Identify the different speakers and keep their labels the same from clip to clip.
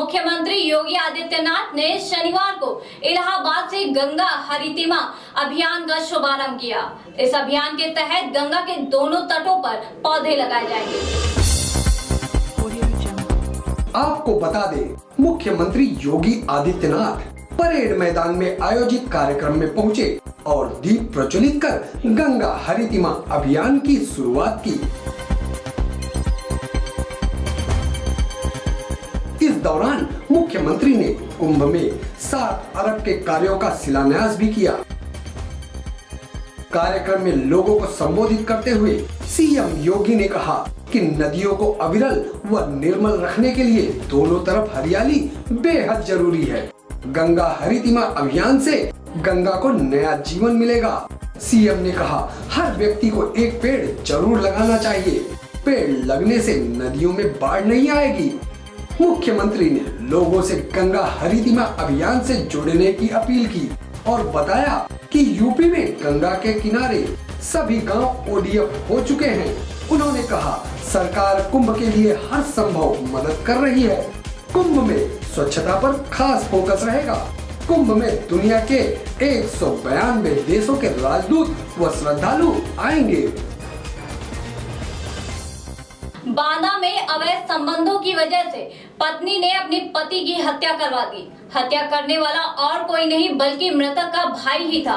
Speaker 1: मुख्यमंत्री योगी आदित्यनाथ ने शनिवार को इलाहाबाद से गंगा हरितिमा अभियान का शुभारंभ किया। इस अभियान के तहत गंगा के दोनों तटों पर पौधे लगाए जाएंगे।
Speaker 2: आपको बता दें, मुख्यमंत्री योगी आदित्यनाथ परेड मैदान में आयोजित कार्यक्रम में पहुंचे और दीप प्रज्वलित कर गंगा हरितिमा अभियान की शुरुआत की। इस दौरान मुख्यमंत्री ने कुंभ में 7 अरब के कार्यों का शिलान्यास भी किया। कार्यक्रम में लोगों को संबोधित करते हुए सीएम योगी ने कहा कि नदियों को अविरल व निर्मल रखने के लिए दोनों तरफ हरियाली बेहद जरूरी है। गंगा हरितिमा अभियान से गंगा को नया जीवन मिलेगा। सीएम ने कहा, हर व्यक्ति को एक पेड़ जरूर लगाना चाहिए। पेड़ लगने से नदियों में बाढ़ नहीं आएगी। मुख्यमंत्री ने लोगों से गंगा हरितिमा अभियान से जुड़ने की अपील की और बताया कि यूपी में गंगा के किनारे सभी गांव ओडीएफ हो चुके हैं। उन्होंने कहा, सरकार कुंभ के लिए हर संभव मदद कर रही है। कुंभ में स्वच्छता पर खास फोकस रहेगा। कुंभ में दुनिया के 192 देशों के राजदूत व श्रद्धालु आएंगे।
Speaker 1: बांदा में अवैध संबंधों की वजह से पत्नी ने अपने पति की हत्या करवा दी। हत्या करने वाला और कोई नहीं बल्कि मृतक का भाई ही था।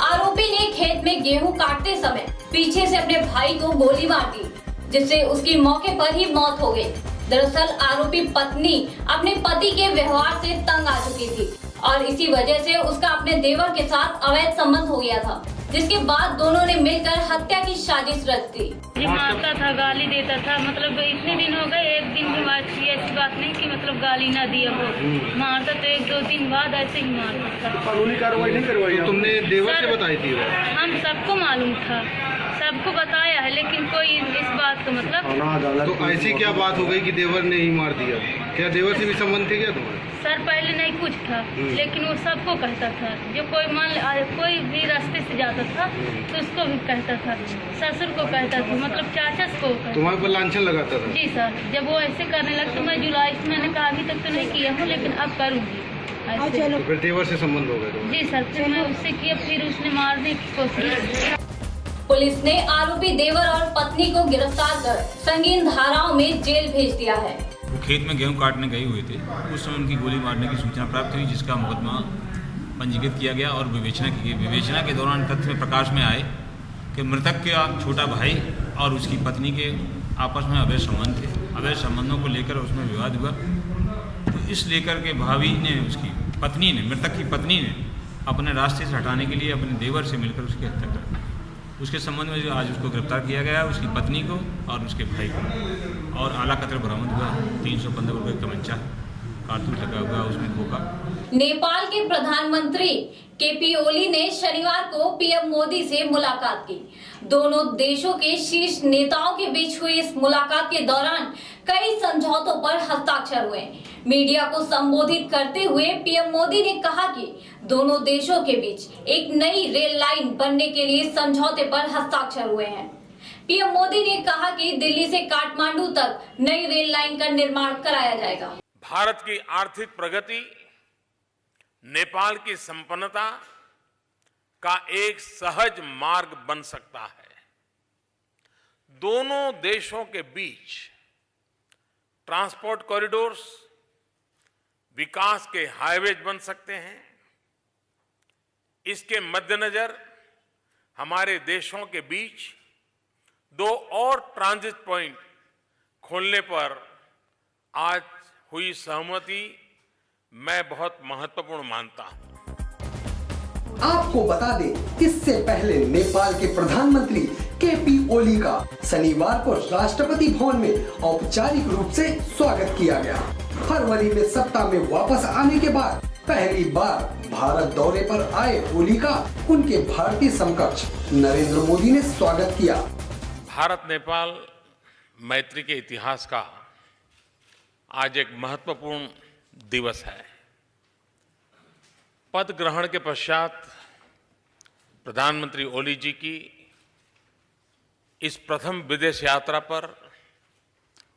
Speaker 1: आरोपी ने खेत में गेहूं काटते समय पीछे से अपने भाई को गोली मार दी, जिससे उसकी मौके पर ही मौत हो गई। दरअसल आरोपी पत्नी अपने पति के व्यवहार से तंग आ चुकी थी और इसी वजह से उसका अपने देवर के साथ अवैध संबंध हो गया था, जिसके बाद दोनों ने मिलकर हत्या की साजिश रच दी।
Speaker 3: मारता था, गाली देता था, मतलब इतने दिन हो गए, एक दिन की बात थी, ऐसी बात नहीं कि मतलब गाली ना दिया वो मारता तो 1-2 दिन बाद ऐसे ही मारता था।
Speaker 4: कानूनी कार्रवाई नहीं करवाई? तो तुमने देवर से बताई थी?
Speaker 3: हम सबको मालूम था, सबको बताया है, लेकिन कोई इस बात को मतलब।
Speaker 4: तो ऐसी क्या बात हो गई कि देवर ने ही मार दिया? क्या देवर से भी संबंध थे क्या तुम्हारे?
Speaker 3: सर पहले नहीं कुछ था, लेकिन वो सबको कहता था। जो कोई भी रास्ते से जाता था तो उसको भी कहता था, ससुर को कहता था, मतलब चाचा को कहता।
Speaker 4: तुम्हारे पर लांछन लगाता था?
Speaker 3: जी सर, जब वो ऐसे करने लगा तो मैं जुलाई से मैंने कहा अभी तक तो नहीं किया हूँ, लेकिन अब करूँगी।
Speaker 4: तो फिर देवर से संबंध हो गए?
Speaker 3: जी सर, फिर मैं उससे किया, फिर उसने मारने की कोशिश।
Speaker 1: पुलिस ने आरोपी देवर और पत्नी को गिरफ्तार कर संगीन धाराओं में जेल भेज दिया है।
Speaker 5: वो खेत में गेहूं काटने गए हुए थे, उस समय उनकी गोली मारने की सूचना प्राप्त हुई, जिसका मुकदमा पंजीकृत किया गया और विवेचना की गई। विवेचना के दौरान तथ्य प्रकाश में आए कि मृतक का छोटा भाई और उसकी पत्नी के आपस में अवैध संबंध थे। अवैध संबंधों को लेकर उसमें विवाद हुआ, तो इस लेकर के भाभी ने, उसकी पत्नी ने, मृतक की पत्नी ने अपने रास्ते से हटाने के लिए अपने देवर से मिलकर उसकी हत्या कर दी। उसके संबंध में आज उसको गिरफ्तार किया गया, उसकी पत्नी को और उसके भाई को, और आला कतल बरामद हुआ। 315 रुपये तमंचा, कारतूस लगा हुआ उसमें खोखा।
Speaker 1: नेपाल के प्रधानमंत्री केपी ओली ने शनिवार को पीएम मोदी से मुलाकात की। दोनों देशों के शीर्ष नेताओं के बीच हुई इस मुलाकात के दौरान कई समझौतों पर हस्ताक्षर हुए। मीडिया को संबोधित करते हुए पीएम मोदी ने कहा कि दोनों देशों के बीच एक नई रेल लाइन बनने के लिए समझौते पर हस्ताक्षर हुए हैं। पीएम मोदी ने कहा कि दिल्ली से काठमांडू तक नई रेल लाइन का निर्माण कराया जाएगा।
Speaker 6: भारत की आर्थिक प्रगति नेपाल की संपन्नता का एक सहज मार्ग बन सकता है। दोनों देशों के बीच ट्रांसपोर्ट कॉरिडोर्स, विकास के हाईवेज बन सकते हैं। इसके मद्देनजर हमारे देशों के बीच 2 और ट्रांजिट पॉइंट खोलने पर आज हुई सहमति मैं बहुत महत्वपूर्ण मानता हूं।
Speaker 2: आपको बता दें, इससे पहले नेपाल के प्रधानमंत्री केपी ओली का शनिवार को राष्ट्रपति भवन में औपचारिक रूप से स्वागत किया गया। फरवरी में सत्ता में वापस आने के बाद पहली बार भारत दौरे पर आए ओली का उनके भारतीय समकक्ष नरेंद्र मोदी ने स्वागत किया।
Speaker 6: भारत नेपाल मैत्री के इतिहास का आज एक महत्वपूर्ण दिवस है। पद ग्रहण के पश्चात प्रधानमंत्री ओली जी की इस प्रथम विदेश यात्रा पर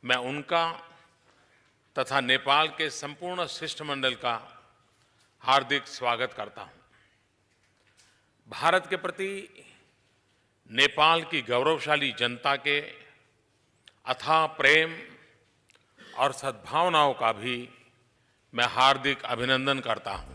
Speaker 6: मैं उनका तथा नेपाल के संपूर्ण शिष्टमंडल का हार्दिक स्वागत करता हूं। भारत के प्रति नेपाल की गौरवशाली जनता के अथाह प्रेम और सद्भावनाओं का भी मैं हार्दिक अभिनंदन करता हूं।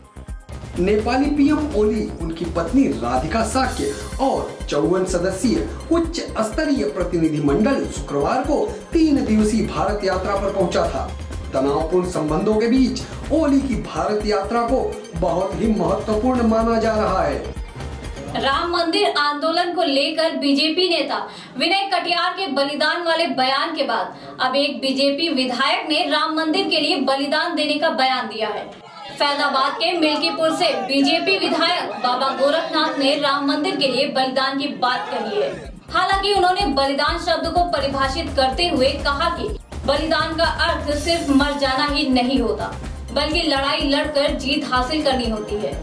Speaker 2: नेपाली पीएम ओली, उनकी पत्नी राधिका साक्य और 54 सदस्यीय उच्च स्तरीय प्रतिनिधिमंडल शुक्रवार को 3 दिवसीय भारत यात्रा पर पहुंचा था। तनावपूर्ण संबंधों के बीच ओली की भारत यात्रा को बहुत ही महत्वपूर्ण माना जा रहा है।
Speaker 1: राम मंदिर आंदोलन को लेकर बीजेपी नेता विनय कटियार के बलिदान वाले बयान के बाद अब एक बीजेपी विधायक ने राम मंदिर के लिए बलिदान देने का बयान दिया है। फैजाबाद के मिल्कीपुर से बीजेपी विधायक बाबा गोरखनाथ ने राम मंदिर के लिए बलिदान की बात कही है। हालांकि उन्होंने बलिदान शब्द को परिभाषित करते हुए कहा कि बलिदान का अर्थ सिर्फ मर जाना ही नहीं होता, बल्कि लड़ाई लड़कर जीत हासिल करनी होती है।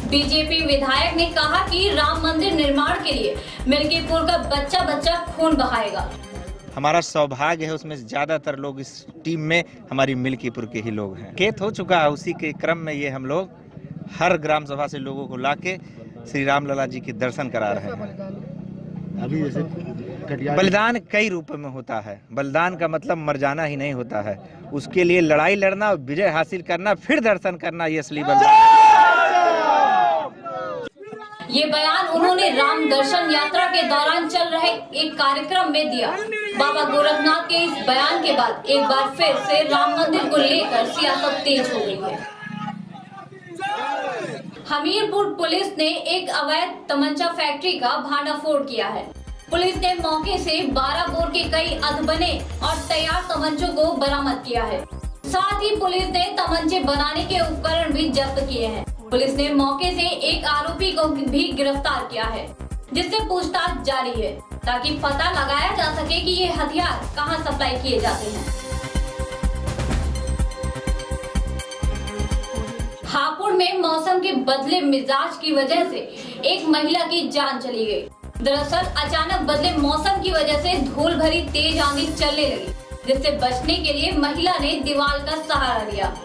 Speaker 1: बीजेपी विधायक ने कहा कि राम मंदिर निर्माण के लिए मिल्कीपुर का बच्चा बच्चा खून बहाएगा।
Speaker 7: हमारा सौभाग्य है, उसमें ज्यादातर लोग इस टीम में हमारी मिल्कीपुर के ही लोग हैं। खेत हो चुका है, उसी के क्रम में ये हम लोग हर ग्राम सभा से लोगों को लाके श्री राम लला जी के दर्शन करा रहे हैं।
Speaker 8: अभी जैसे
Speaker 7: बलिदान कई रूप में होता है। बलिदान का मतलब मर जाना ही नहीं होता है, उसके लिए लड़ाई लड़ना, विजय हासिल करना, फिर दर्शन करना, ये असली बलिदान।
Speaker 1: ये बयान उन्होंने राम दर्शन यात्रा के दौरान चल रहे एक कार्यक्रम में दिया। बाबा गोरखनाथ के इस बयान के बाद एक बार फिर से राम मंदिर को लेकर सियासत तेज हो गई है। हमीरपुर पुलिस ने एक अवैध तमंचा फैक्ट्री का भांडाफोड़ किया है। पुलिस ने मौके से 12 बोर के कई अधबने और तैयार तमंचों को बरामद किया है। साथ ही पुलिस ने तमंचे बनाने के उपकरण भी जब्त किए हैं। पुलिस ने मौके से एक आरोपी को भी गिरफ्तार किया है, जिससे पूछताछ जारी है ताकि पता लगाया जा सके कि ये हथियार कहां सप्लाई किए जाते हैं। हापुड़ में मौसम के बदले मिजाज की वजह से एक महिला की जान चली गई। दरअसल अचानक बदले मौसम की वजह से धूल भरी तेज आंधी चलने लगी, जिससे बचने के लिए महिला ने दीवार का सहारा लिया,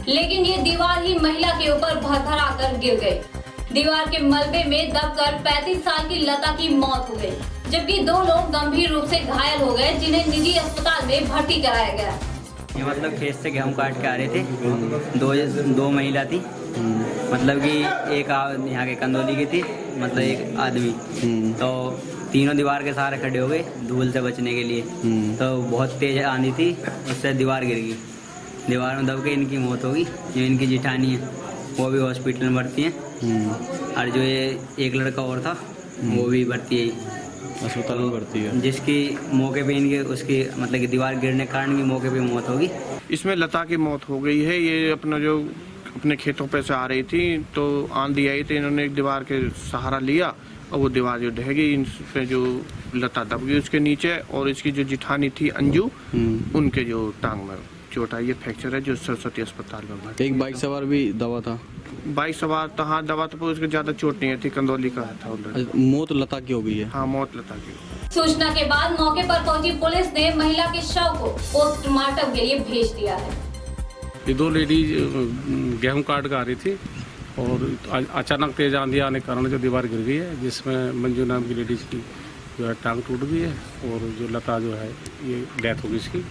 Speaker 1: लेकिन ये दीवार ही महिला के ऊपर भरभरा कर गिर गई। दीवार के मलबे में दबकर 35 साल की लता की मौत हो गई, जबकि 2 लोग गंभीर रूप से घायल हो गए, जिन्हें निजी अस्पताल में भर्ती कराया गया।
Speaker 9: ये मतलब खेत से गेहूँ काट के आ रहे थे। दो महिला थी, मतलब कि एक यहाँ के कंदौली की थी, मतलब एक आदमी। तो तीनों दीवार के सहारे खड़े हो गए धूल से बचने के लिए। तो बहुत तेज आंधी थी, उससे दीवार गिर गई। दीवार में दब के इनकी मौत होगी। जो इनकी जिठानी है वो भी हॉस्पिटल में भर्ती है, और जो ये एक लड़का और था वो भी भर्ती है, अस्पताल में भर्ती है, जिसकी मौके पे इनके उसकी मतलब कि दीवार गिरने के कारण की मौके पे मौत होगी।
Speaker 10: इसमें लता की मौत हो गई है। ये अपने खेतों पे से आ रही थी, तो आंधी आई तो इन्होंने एक दीवार के सहारा लिया और वो दीवार जो ढह गई, इन पे जो लता दब गई उसके नीचे। और इसकी जो जिठानी थी अंजू, उनके जो टांग में चोट आई, ये फ्रैक्चर है, जो सरस्वती अस्पताल में।
Speaker 8: एक बाइक सवार भी दवा था।
Speaker 10: बाइक सवार था, हाँ दवा तो उसके ज्यादा चोट नहीं थी, कंदौली का था।
Speaker 8: मौत लता की हो गई है।
Speaker 10: हाँ, मौत लता की।
Speaker 1: सूचना के बाद मौके पर पहुंची पुलिस ने महिला के शव को पोस्टमार्टम के लिए भेज दिया है।
Speaker 11: ये 2 लेडीज गेहूं काट कर आ रही थी और अचानक तेज आंधी आने के कारण जो दीवार गिर गई है, जिसमें मंजू नाम की लेडीज की जो है टांग टूट गई है, और जो लता जो है ये डेथ हो गई इसकी।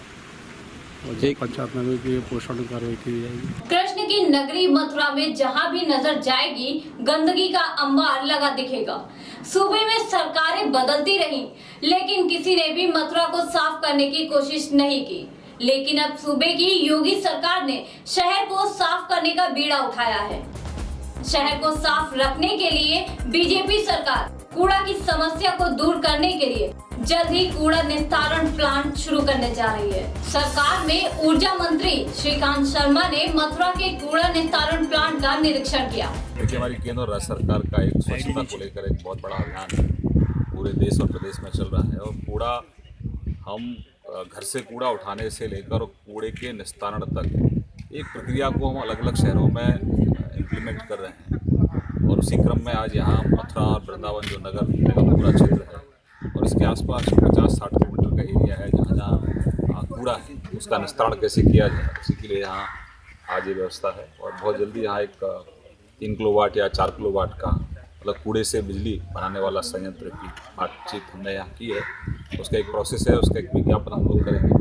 Speaker 11: पंचायत में की पोस्टमार्टम कार्रवाई की जाएगी।
Speaker 1: कृष्ण की नगरी मथुरा में जहां भी नजर जाएगी गंदगी का अंबार लगा दिखेगा। सूबे में सरकारें बदलती रहीं, लेकिन किसी ने भी मथुरा को साफ करने की कोशिश नहीं की। लेकिन अब सूबे की योगी सरकार ने शहर को साफ करने का बीड़ा उठाया है। शहर को साफ रखने के लिए बीजेपी सरकार कूड़ा की समस्या को दूर करने के लिए जल्द ही कूड़ा निस्तारण प्लांट शुरू करने जा रही है। सरकार में ऊर्जा मंत्री श्रीकांत शर्मा ने मथुरा के कूड़ा निस्तारण प्लांट का निरीक्षण किया।
Speaker 12: देखिए, हमारी केंद्र और राज्य सरकार का एक स्वच्छता को लेकर एक बहुत बड़ा अभियान पूरे देश और प्रदेश में चल रहा है। और कूड़ा, हम घर से कूड़ा उठाने से लेकर कूड़े के निस्तारण तक एक प्रक्रिया को हम अलग अलग शहरों में इम्प्लीमेंट कर रहे हैं। और उसी क्रम में आज यहाँ मथुरा और वृंदावन जो नगर निगम पूरा क्षेत्र है और इसके आसपास 50-60 किलोमीटर का एरिया है, जहाँ कूड़ा है उसका निस्तारण कैसे किया जाए, उसी के लिए यहाँ आज ये व्यवस्था है। और बहुत जल्दी यहाँ एक 3 किलोवाट या 4 किलोवाट का मतलब कूड़े से बिजली बनाने वाला संयंत्र की बातचीत हमने यहाँ की है। उसका एक प्रोसेस है, उसका एक विज्ञापन हम लोग करेंगे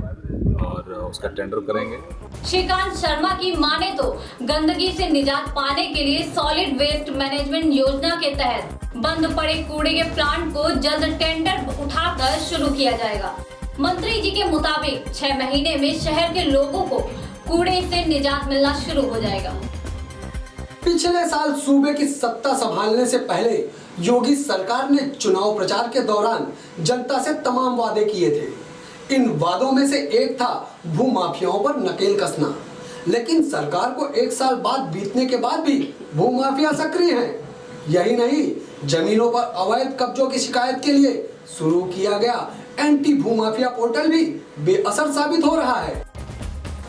Speaker 12: और उसका टेंडर करेंगे।
Speaker 1: श्रीकांत शर्मा की माने तो गंदगी से निजात पाने के लिए सॉलिड वेस्ट मैनेजमेंट योजना के तहत बंद पड़े कूड़े के प्लांट को जल्द टेंडर उठाकर शुरू किया जाएगा। मंत्री जी के मुताबिक 6 महीने में शहर के लोगों को कूड़े से निजात मिलना शुरू हो जाएगा।
Speaker 2: पिछले साल सूबे की सत्ता संभालने से पहले योगी सरकार ने चुनाव प्रचार के दौरान जनता से तमाम वादे किए थे। इन वादों में से एक था भूमाफियाओं पर नकेल कसना, लेकिन सरकार को 1 साल बाद बीतने के बाद भी भूमाफिया सक्रिय हैं। यही नहीं, जमीनों पर अवैध कब्जों की शिकायत के लिए शुरू किया गया एंटी भूमाफिया पोर्टल भी बेअसर साबित हो रहा है।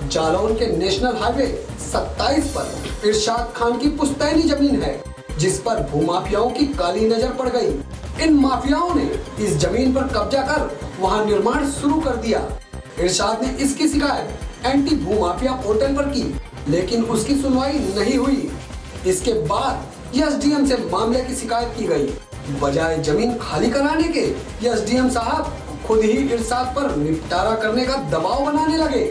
Speaker 2: जालौन के नेशनल हाईवे 27 पर इरशाद खान की पुश्तैनी जमीन है, जिस पर भूमाफियाओं की काली नजर पड़ गई। इन माफियाओं ने इस जमीन पर कब्जा कर वहां निर्माण शुरू कर दिया। इरशाद ने इसकी शिकायत एंटी भूमाफिया पोर्टल पर की, लेकिन उसकी सुनवाई नहीं हुई। इसके बाद एसडीएम से मामले की शिकायत की गई। बजाय जमीन खाली कराने के एसडीएम साहब खुद ही इरशाद पर निपटारा करने का दबाव बनाने लगे।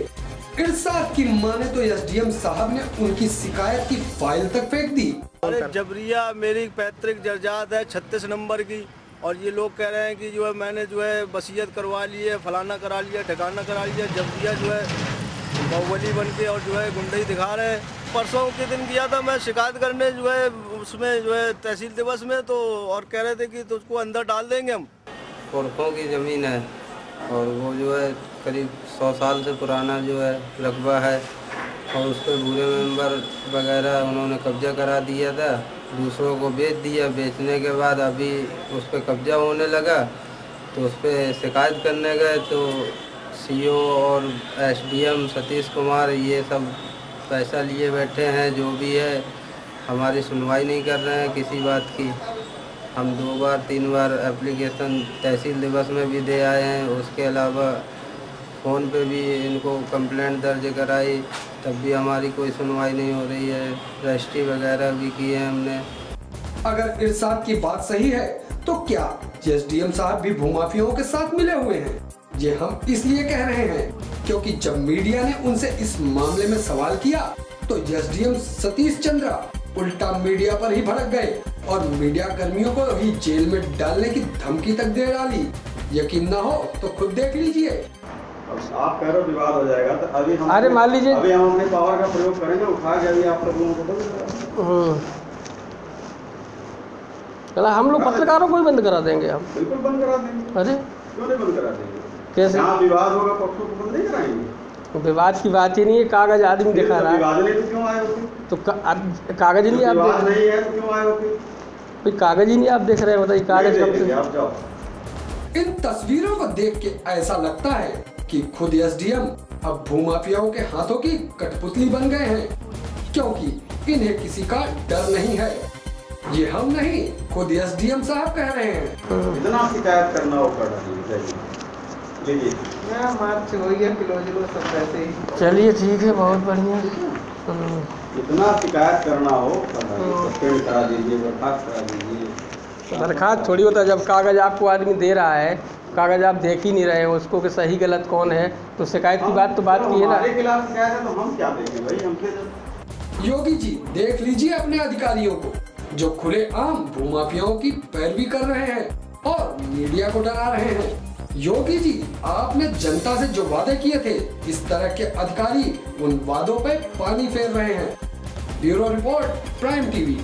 Speaker 2: इरशाद की माने तो एसडीएम साहब ने उनकी शिकायत की फाइल तक फेंक दी।
Speaker 13: अरे जबरिया मेरी पैतृक जर्जात है 36 नंबर की, और ये लोग कह रहे हैं कि जो है मैंने जो है वसीयत करवा ली है, फलाना करा लिया, ठिकाना करा लिया। जबरिया जो है बाहुबली बन के और जो है गुंडई दिखा रहे हैं। परसों के दिन गया था मैं शिकायत करने जो है उसमें जो है तहसील दिवस में, तो और कह रहे थे कि तुझको अंदर डाल देंगे हम।
Speaker 14: पुरखों की ज़मीन है और वो जो है करीब 100 साल से पुराना जो है रकबा है, और उस पर बूढ़े मेंबर वगैरह उन्होंने कब्जा करा दिया था, दूसरों को बेच दिया। बेचने के बाद अभी उस पर कब्जा होने लगा, तो उस पर शिकायत करने गए तो सीओ और एसडीएम सतीश कुमार ये सब पैसा लिए बैठे हैं। जो भी है हमारी सुनवाई नहीं कर रहे हैं किसी बात की। हम 2 बार 3 बार एप्लीकेशन तहसील दिवस में भी दे आए हैं, उसके अलावा फ़ोन पे भी इनको कंप्लेंट दर्ज कराई, तब भी हमारी कोई सुनवाई नहीं हो रही है। रजिस्ट्री वगैरह भी की है हमने।
Speaker 2: अगर इरशाद की बात सही है तो क्या एसडीएम साहब भी भूमाफियाओं के साथ मिले हुए हैं? ये हम इसलिए कह रहे हैं क्योंकि जब मीडिया ने उनसे इस मामले में सवाल किया तो एसडीएम सतीश चंद्रा उल्टा मीडिया पर ही भड़क गए और मीडिया कर्मियों को ही जेल में डालने की धमकी तक दे डाली। यकीन ना हो तो खुद देख लीजिए।
Speaker 15: आप कह रहे हो विवाद हो जाएगा, तो अभी हम
Speaker 16: अरे मान लीजिए
Speaker 15: अभी हम अपने पावर का प्रयोग करेंगे, उठा के अभी आप लोगों को
Speaker 16: चला हम लोग पत्रकारों को ही बंद करा देंगे। हम
Speaker 15: बिल्कुल बंद करा देंगे।
Speaker 16: अरे
Speaker 15: क्यों नहीं बंद करा देंगे?
Speaker 16: कैसे?
Speaker 15: जहाँ विवाद होगा पक्षों को बंद नहीं कराएंगे।
Speaker 16: विवाद की बात ही नहीं है, कागज आदमी दिखा रहा है।
Speaker 15: विवाद नहीं तो क्यों आए हो?
Speaker 16: तो कागज नहीं आप
Speaker 15: विवाद नहीं है तो क्यों आए हो?
Speaker 16: कोई कागज ही नहीं आप देख रहे हैं, बताइए कागज कब से?
Speaker 15: आप जाओ।
Speaker 2: इन तस्वीरों को देख के ऐसा लगता है कि खुद एसडीएम अब भूमाफियाओं के हाथों की कठपुतली बन गए हैं, क्योंकि इन्हें किसी का डर नहीं है। ये हम नहीं, खुद एसडीएम साहब कह रहे हैं।
Speaker 15: इतना शिकायत करना हो कर
Speaker 16: चलिए ठीक है, बहुत बढ़िया।
Speaker 15: इतना शिकायत करना हो सस्पेंड करा दीजिए, बर्खास्त करा दीजिए।
Speaker 16: दरखास्त थोड़ी होता है, जब कागज आपको आदमी दे रहा है, कागज आप देख ही नहीं रहे हो उसको कि सही गलत कौन है, तो शिकायत की बात तो बात की है ना।
Speaker 15: हमारे खिलाफ शिकायत है तो हम क्या देखें भाई? हमसे
Speaker 2: योगी जी देख लीजिए अपने अधिकारियों को, जो खुलेआम भूमाफियाओं की पैरवी कर रहे हैं और मीडिया को डरा रहे हैं। योगी जी, आपने जनता से जो वादे किए थे, इस तरह के अधिकारी उन वादों पे पानी फेर रहे हैं। Bureau report, prime TV.